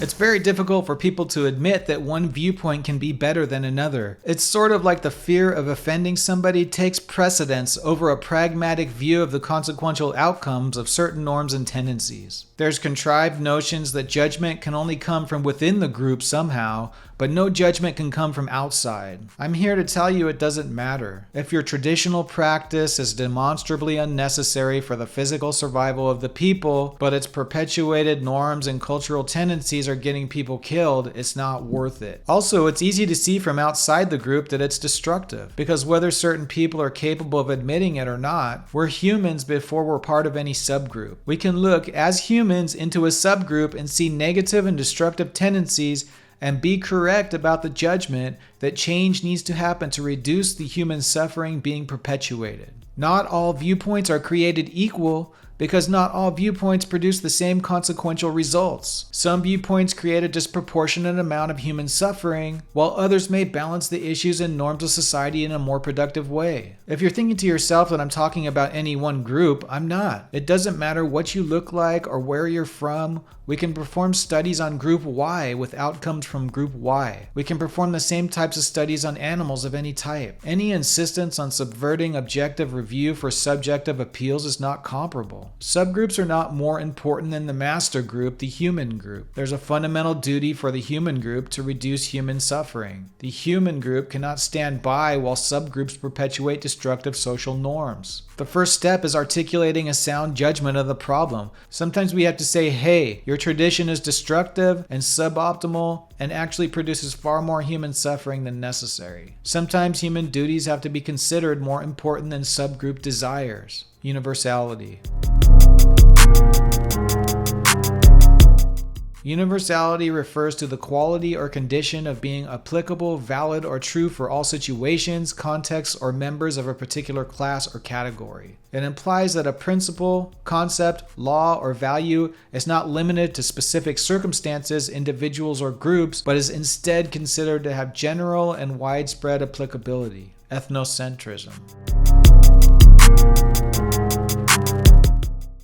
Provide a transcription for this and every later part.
It's very difficult for people to admit that one viewpoint can be better than another. It's sort of like the fear of offending somebody takes precedence over a pragmatic view of the consequential outcomes of certain norms and tendencies. There's contrived notions that judgment can only come from within the group somehow, but no judgment can come from outside. I'm here to tell you it doesn't matter. If your traditional practice is demonstrably unnecessary for the physical survival of the people, but its perpetuated norms and cultural tendencies are getting people killed, it's not worth it. Also, it's easy to see from outside the group that it's destructive, because whether certain people are capable of admitting it or not, we're humans before we're part of any subgroup. We can look as humans into a subgroup and see negative and destructive tendencies and be correct about the judgment that change needs to happen to reduce the human suffering being perpetuated. Not all viewpoints are created equal, because not all viewpoints produce the same consequential results. Some viewpoints create a disproportionate amount of human suffering, while others may balance the issues and norms of society in a more productive way. If you're thinking to yourself that I'm talking about any one group, I'm not. It doesn't matter what you look like or where you're from. We can perform studies on group Y with outcomes from group Y. We can perform the same types of studies on animals of any type. Any insistence on subverting objective review for subjective appeals is not comparable. Subgroups are not more important than the master group, the human group. There's a fundamental duty for the human group to reduce human suffering. The human group cannot stand by while subgroups perpetuate destructive social norms. The first step is articulating a sound judgment of the problem. Sometimes we have to say, hey, your tradition is destructive and suboptimal and actually produces far more human suffering than necessary. Sometimes human duties have to be considered more important than subgroup desires. Universality. Universality refers to the quality or condition of being applicable, valid, or true for all situations, contexts, or members of a particular class or category. It implies that a principle, concept, law, or value is not limited to specific circumstances, individuals, or groups, but is instead considered to have general and widespread applicability. Ethnocentrism.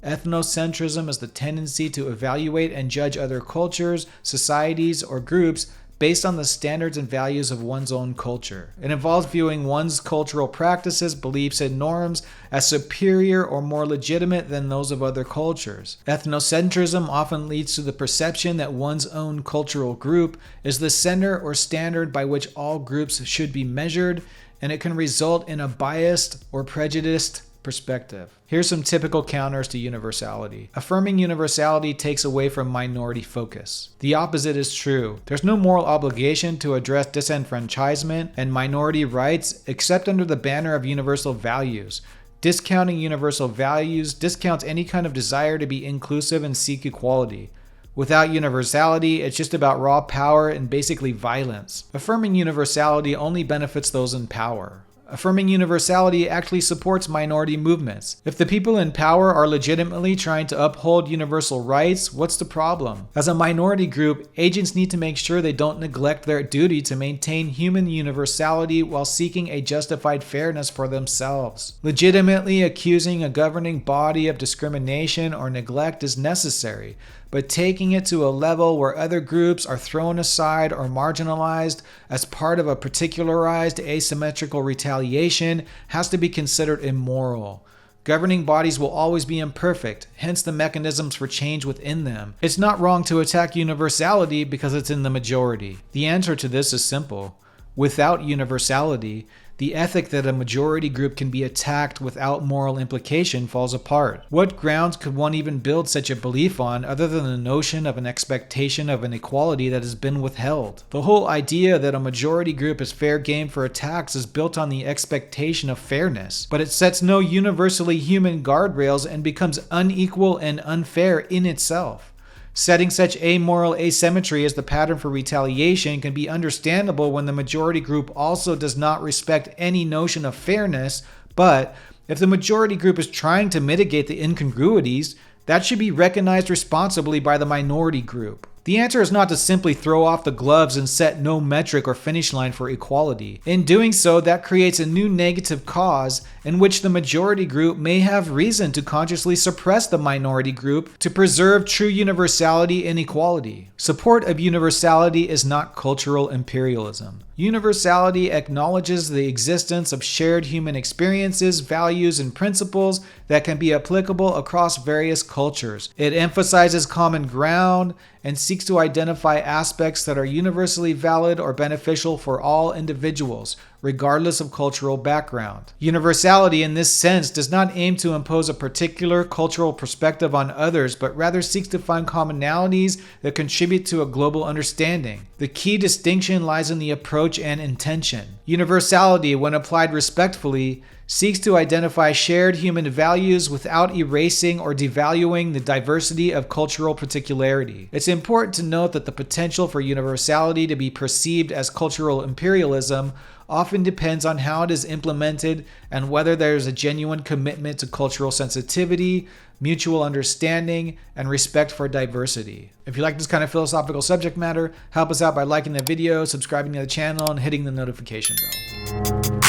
Ethnocentrism is the tendency to evaluate and judge other cultures, societies, or groups based on the standards and values of one's own culture. It involves viewing one's cultural practices, beliefs, and norms as superior or more legitimate than those of other cultures. Ethnocentrism often leads to the perception that one's own cultural group is the center or standard by which all groups should be measured, and it can result in a biased or prejudiced perspective. Here's some typical counters to universality. Affirming universality takes away from minority focus. The opposite is true. There's no moral obligation to address disenfranchisement and minority rights except under the banner of universal values. Discounting universal values discounts any kind of desire to be inclusive and seek equality. Without universality, it's just about raw power and basically violence. Affirming universality only benefits those in power. Affirming universality actually supports minority movements. If the people in power are legitimately trying to uphold universal rights, what's the problem? As a minority group, agents need to make sure they don't neglect their duty to maintain human universality while seeking a justified fairness for themselves. Legitimately accusing a governing body of discrimination or neglect is necessary, but taking it to a level where other groups are thrown aside or marginalized as part of a particularized asymmetrical retaliation has to be considered immoral. Governing bodies will always be imperfect, hence the mechanisms for change within them. It's not wrong to attack universality because it's in the majority. The answer to this is simple. Without universality, the ethic that a majority group can be attacked without moral implication falls apart. What grounds could one even build such a belief on other than the notion of an expectation of an equality that has been withheld? The whole idea that a majority group is fair game for attacks is built on the expectation of fairness, but it sets no universally human guardrails and becomes unequal and unfair in itself. Setting such amoral asymmetry as the pattern for retaliation can be understandable when the majority group also does not respect any notion of fairness, but if the majority group is trying to mitigate the incongruities, that should be recognized responsibly by the minority group. The answer is not to simply throw off the gloves and set no metric or finish line for equality. In doing so, that creates a new negative cause in which the majority group may have reason to consciously suppress the minority group to preserve true universality and equality. Support of universality is not cultural imperialism. Universality acknowledges the existence of shared human experiences, values, and principles that can be applicable across various cultures. It emphasizes common ground and seeks to identify aspects that are universally valid or beneficial for all individuals, regardless of cultural background. Universality in this sense does not aim to impose a particular cultural perspective on others, but rather seeks to find commonalities that contribute to a global understanding. The key distinction lies in the approach and intention. Universality, when applied respectfully, seeks to identify shared human values without erasing or devaluing the diversity of cultural particularity. It's important to note that the potential for universality to be perceived as cultural imperialism often depends on how it is implemented and whether there is a genuine commitment to cultural sensitivity, mutual understanding, and respect for diversity. If you like this kind of philosophical subject matter, help us out by liking the video, subscribing to the channel, and hitting the notification bell.